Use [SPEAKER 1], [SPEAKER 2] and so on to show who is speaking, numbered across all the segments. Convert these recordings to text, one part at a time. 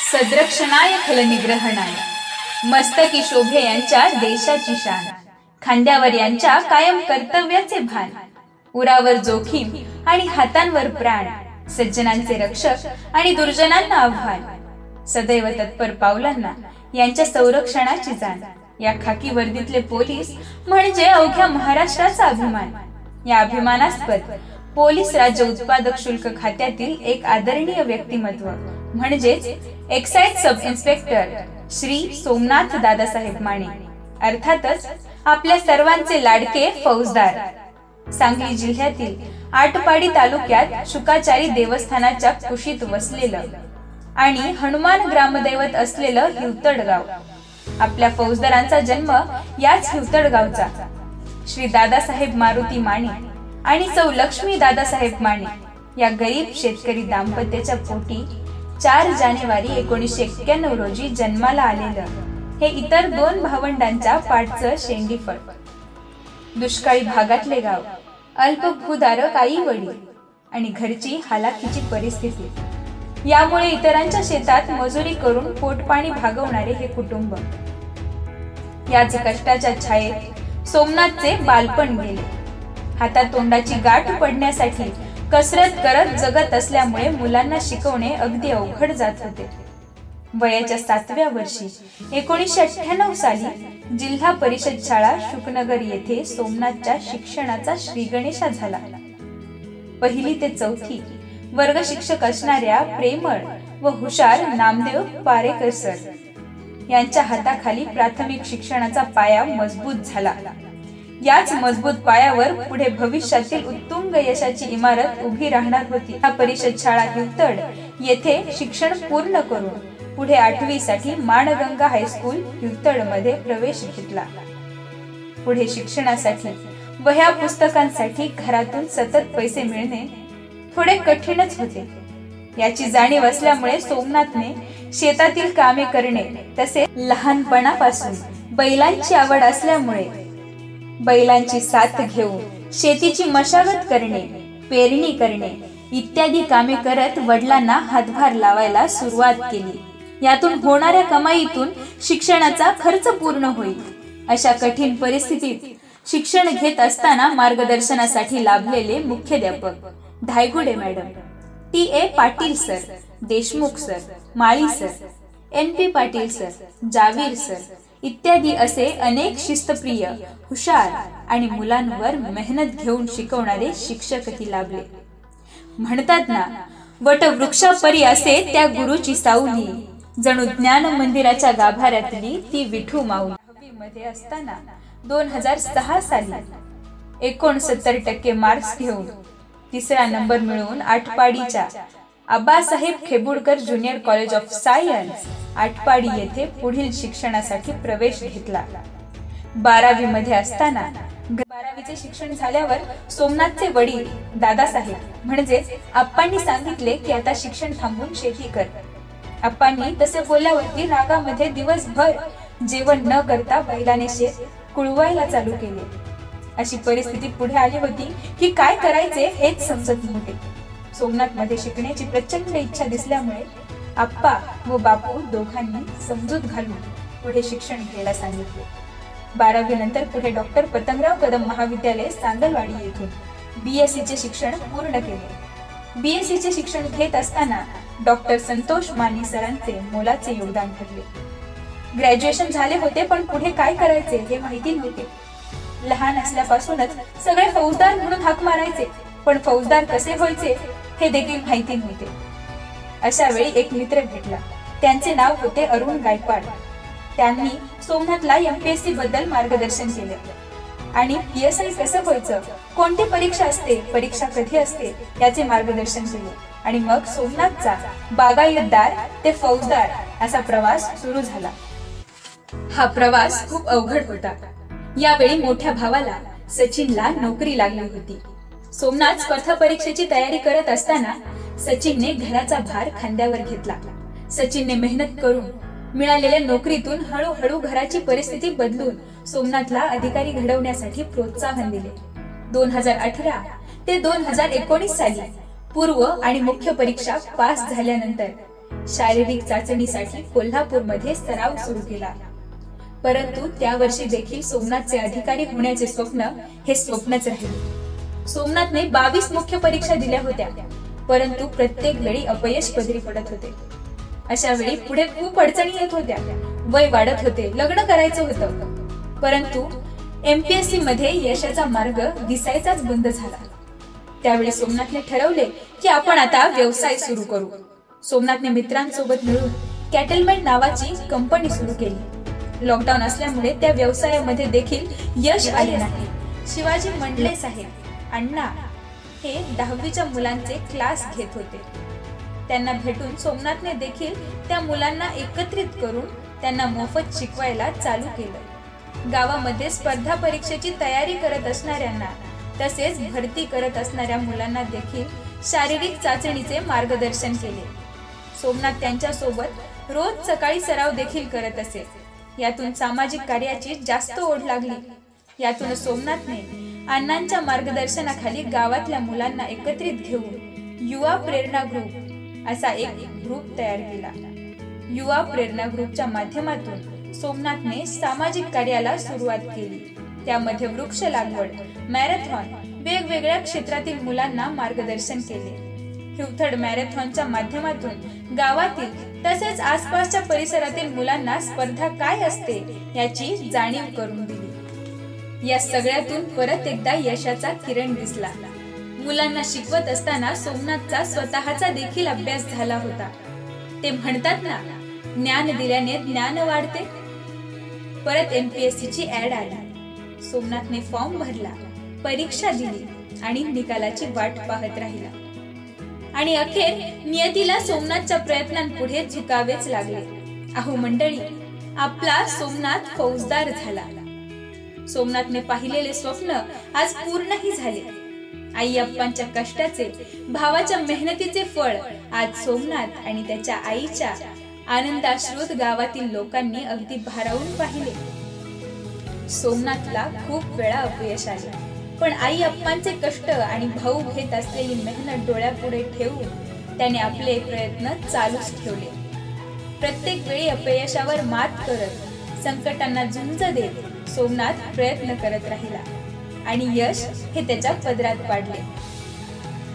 [SPEAKER 1] सद्रक्षणाय खलनिग्रहणाय मस्तकी शोभे यांच्या देशाची शान, खांद्यावर यांच्या कायम कर्तव्याचे भान, उरावर जोखीम आणि हातांवर प्राण, सज्जनांचे रक्षक आणि दुर्जनांना आव्हान, सदैव तत्पर पावलांना यांच्या संरक्षणाची जाण. या खाकी वर्दीतले पोलीस म्हणजे अवघ्या महाराष्ट्राचा अभिमान. या अभिमानास्पद पोलीस राज्य उत्पादक शुल्क खात्यातील एक आदरणीय व्यक्तिमत्व म्हणजेच excise sub inspector Shri Somnath Dadasaheb Mane, अर्थातच आपल्या सर्वांचे लाडके फौजदार. सांगली जिल्ह्यातील आटपाडी तालुक्यात शुकाचारी देवस्थानाच्या कुशीत वसलेलं आणि हनुमान ग्रामदैवत असलेलं हिवतड गाव. आपल्या फौजदारांचा जन्म याच हिवतड गावचा. श्री दादासाहेब मारुती माने आणि सौ लक्ष्मी दादासाहेब माने या गरीब शेतकरी दाम्पत्याच्या पोटी 4 जानेवारी 1991 रोजी जन्माला आलेलं हे इतर 2 भावंडांच्या पाठचं शेंडीफळ. दुष्काळी भागातले गाव, अल्पभूधारक आई वडील आणि घरची हालाखीची परिस्थिती यामुळे इतरांच्या शेतात मजुरी करून पोटपाणी भागवणारे हे कुटुंब. याच कष्टाच्या छायेत सोमनाथचे बालपण गेले. हातात तोंडाची गाठ पडण्यासाठी कसरत करत जगत असल्यामुळे मुलांना शिकवणे अगदी अवघड जात होते. वयाच्या 7व्या वर्षी 1998 साली जिल्हा परिषद शाळा शुकनगर येथे सोमनाथच्या शिक्षणाचा श्रीगणेशा झाला. 1ली ते 4थी वर्ग शिक्षक असणाऱ्या प्रेमळ व हुशार नामदेव पारेकर सर यांच्या हाताखाली प्राथमिक शिक्षणाचा पाया मजबूत झाला. याच मजबूत पायावर पुढे भविष्यातील उत्तुंग यशाची इमारत उभी राहणार होती. हा परिषद शाळा हिवतड येथे शिक्षण पूर्ण करून पुढे 8वी साठी माणगंगा हायस्कूल हिवतड मध्ये प्रवेश घेतला. पुढे शिक्षणासाठी वह्या पुस्तकांसाठी घरातून सतत पैसे मिळणे थोडे कठीणच होते. याची जाणीव असल्यामुळे सोमनाथने शेतातील कामे करणे तसे लहानपणापासून बैलांची आवड असल्यामुळे बैलांची साथ घेऊन शेतीची मशागत करणे, पेरणी करणे इत्यादी कामे करत वडिलांना हातभार लावायला सुरुवात केली. यातून होणाऱ्या कमाईतून शिक्षणाचा खर्च पूर्ण होईल. अशा कठीण परिस्थितीत शिक्षण घेत असताना मार्गदर्शनासाठी लाभलेले मुख्याध्यापक Dhaygude madam, T A. Patil sir, Deshmukh sir, Mali sir, N P. Patil sir, Jawir sir इत्यादी असे अनेक शिस्तप्रिय, हुशार आणि मुलांवर मेहनत घेऊन शिकवणारे शिक्षकही लाभले. म्हणतात ना, वटवृक्षापरी असे त्या गुरुची सावली, जणू ज्ञान मंदिराच्या गाभाऱ्यातली ती विठू माऊली. 10वी मध्ये असताना 2006 साली 69% मार्क्स घेऊन 3रा नंबर मिळवून आटपाडीच्या Abasaheb Khebudkar junior college of science Atpadi येथे पुढील शिक्षणासाठी प्रवेश घेतला. 12वी मध्ये असताना 12वीचे शिक्षण झाल्यावर सोमनाथचे वडील दादासाहेब म्हणजेच आप्पांनी सांगितले की आता शिक्षण थांबवून शेती कर. आप्पांनी तसे बोलल्यावरती रागामध्ये दिवसभर जेवण न करता बैलाने शेत कुळवायला चालू केले. अशी परिस्थिती पुढे आली होती की काय करायचे हेच समजत नव्हते. सोमनाथ मध्ये शिकण्याची प्रचंड इच्छा दिसल्यामुळे आप्पा व बापू दोघांनी समजूत घालून पुढे शिक्षण घ्यायला सांगितले. 12वी नंतर पुढे डॉक्टर पतंगराव कदम महाविद्यालय सांगलवाडी येथून BSc चे शिक्षण पूर्ण केले. BSc चे शिक्षण घेत असताना डॉक्टर संतोष माने सरांचे मोलाचे योगदान ठरले. ग्रॅज्युएशन झाले होते पण पुढे काय करायचे हे माहिती नव्हते. लहान असल्यापासूनच सगळे फौजदार म्हणून हाक मारायचे, पण फौजदार कसे व्हायचे हे देखील माहिती नव्हते. अशा वेळी एक मित्र भेटला. त्यांचे नाव होते अरुण गायकवाड. त्यांनी सोमनाथला MPSC बद्दल मार्गदर्शन केले आणि PSI कसं व्हायचं, कोणती परीक्षा असते, परीक्षा कधी असते याचे मार्गदर्शन केले. आणि मग सोमनाथचा बागायतदार ते फौजदार असा प्रवास सुरू झाला. हा प्रवास खूप अवघड होता. यावेळी मोठ्या भावाला सचिनला नोकरी लागली होती. सोमनाथ स्पर्धा परीक्षेची तयारी करत असताना सचिनने घराचा भार खांद्यावर घेतला. सचिनने मेहनत करून मिळालेल्या नोकरीतून हळूहळू घराची परिस्थिती बदलून सोमनाथला अधिकारी घडवण्यासाठी प्रोत्साहन दिले. 2018 ते 2019 साली पूर्व आणि मुख्य परीक्षा पास झाल्यानंतर शारीरिक चाचणीसाठी कोल्हापूरमध्ये सराव सुरू केला. परंतु त्या वर्षी देखील सोमनाथचे अधिकारी होण्याचे स्वप्न हे स्वप्नच राहिले. सोमनाथने 22 मुख्य परीक्षा दिल्या होत्या, परंतु प्रत्येक वेळी अपयश पदरी पडत होते. अशा वेळी पुढे खूप अडचणी येत होत्या. वय वाढत होते, लग्न करायचं होतं, परंतु MPSC मध्ये यशाचा मार्ग दिसायचाच बंद झाला. त्यावेळी सोमनाथने ठरवले की आपण आता व्यवसाय सुरू करू. सोमनाथने मित्रांसोबत मिळून कॅटलमॅन नावाची कंपनी सुरू केली. लॉकडाऊन असल्यामुळे त्या व्यवसायामध्ये देखील यश आले नाही. शिवाजी मंडले साहेब अण्णा हे 10वीच्या मुलांचे क्लास घेत होते. त्यांना भेटून सोमनाथने देखील त्या मुलांना एकत्रित करून त्यांना मोफत शिकवायला चालू केलं. गावामध्ये स्पर्धा परीक्षेची तयारी करत असणाऱ्यांना तसेच भरती करत असणाऱ्या मुलांना देखील शारीरिक चाचणीचे मार्गदर्शन केले. सोमनाथ त्यांच्या सोबत रोज सकाळी सराव देखील करत असे. यातून सामाजिक कार्याची जास्त ओढ लागली. यातून सोमनाथने अण्णांच्या मार्गदर्शनाखाली गावातल्या मुलांना एकत्रित घेऊन युवा प्रेरणा ग्रुप असा एक ग्रुप तयार केला. युवा प्रेरणा ग्रुपच्या माध्यमातून सोमनाथने सामाजिक कार्याला सुरुवात केली. त्यामध्ये वृक्ष लागवड, मॅरेथॉन, वेगवेगळ्या क्षेत्रातील मुलांना मार्गदर्शन केले. हिवथड मॅरेथॉनच्या माध्यमातून गावातील तसेच आसपासच्या परिसरातील मुलांना स्पर्धा काय असते याची जाणीव करून दिली. या सगळ्यातून परत एकदा यशाचा किरण दिसला. मुलांना शिकवत असताना सोमनाथचा स्वतःचा देखील अभ्यास झाला होता. ते म्हणतात ना, ज्ञान दिल्याने ज्ञान वाढते. परत MPSC ची ऍड आली. सोमनाथने फॉर्म भरला, परीक्षा दिली आणि निकालाची वाट पाहत राहिला. आणि अखेर नियतीला सोमनाथच्या प्रयत्नांपुढे झुकावेच लागले. अहो मंडळी, आपला सोमनाथ फौजदार झाला. सोमनाथने पाहिलेले स्वप्न आज पूर्णही झाले. आई अप्पांच्या कष्टाचे, भावाच्या मेहनतीचे फळ आज सोमनाथ आणि त्याच्या आईच्या आनंदाश्रुत गावातील लोकांनी अगदी भारावून पाहिले. सोमनाथला खूप वेळा अपयश आले, पण आई अप्पांचे कष्ट आणि भाऊ घेत असलेली मेहनत डोळ्यापुढे ठेवून त्याने आपले प्रयत्न चालूच ठेवले. प्रत्येक वेळी अपयशावर मात करत, संकटांना झुंज देत सोमनाथ प्रयत्न करत राहिला आणि यश हे त्याच्या पदरात पाडले.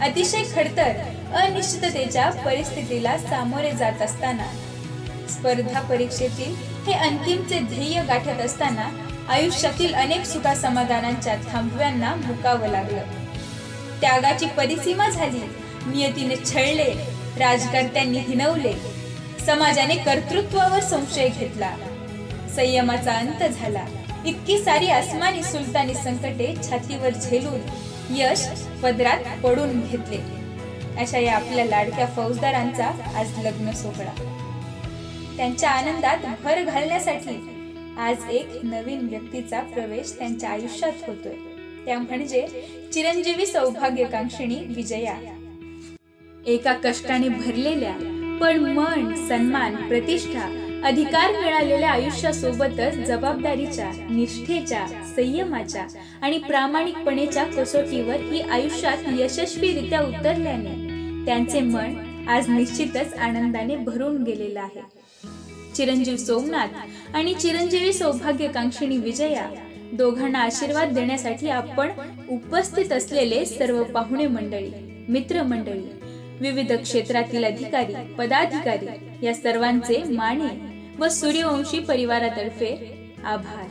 [SPEAKER 1] अतिशय खडतर अनिश्चिततेच्या परिस्थितीला सामोरे जात असताना, स्पर्धा परीक्षेतील हे अंतिमचे ध्येय गाठत असताना आयुष्यातील अनेक सुखा समाधानांच्या थांबव्यांना मुकावं लागलं. त्यागाची परिसीमा झाली. नियतीने छळले, राजकर्त्यांनी हिणवले, समाजाने कर्तृत्वावर संशय घेतला. संयमाचा अंत झाला. इतकी सारी आसमानी सुलतानी संकटे छातीवर झेलून यश पदरात पडून घेतले. अशा या आपल्या लाडक्या फौजदारांचा आज लग्न सोहळा. त्यांच्या आनंदात भर घालण्यासाठी आज एक नवीन व्यक्तीचा प्रवेश त्यांच्या आयुष्यात होतोय. त्या म्हणजे चिरंजीवी सौभाग्यकांक्षिणी विजया. एका कष्टाने भरलेल्या पण मन, सन्मान, प्रतिष्ठा, अधिकार मिळालेल्या आयुष्यासोबतच जबाबदारीच्या, निष्ठेच्या, संयमाच्या आणि प्रामाणिकपणेच्या कसोटीवर ही आयुष्यात यशस्वीरित्या उतरल्याने त्यांचे मन आज निश्चितच आनंदाने भरून गेलेलं आहे. चिरंजीव सोमनाथ आणि चिरंजीवी सौभाग्यकांक्षिणी विजया दोघांना आशीर्वाद देण्यासाठी आपण उपस्थित असलेले सर्व पाहुणे मंडळी, मित्र मंडळी, विविध क्षेत्रातील अधिकारी, पदाधिकारी या सर्वांचे माने व सूर्यवंशी परिवारातर्फे आभार.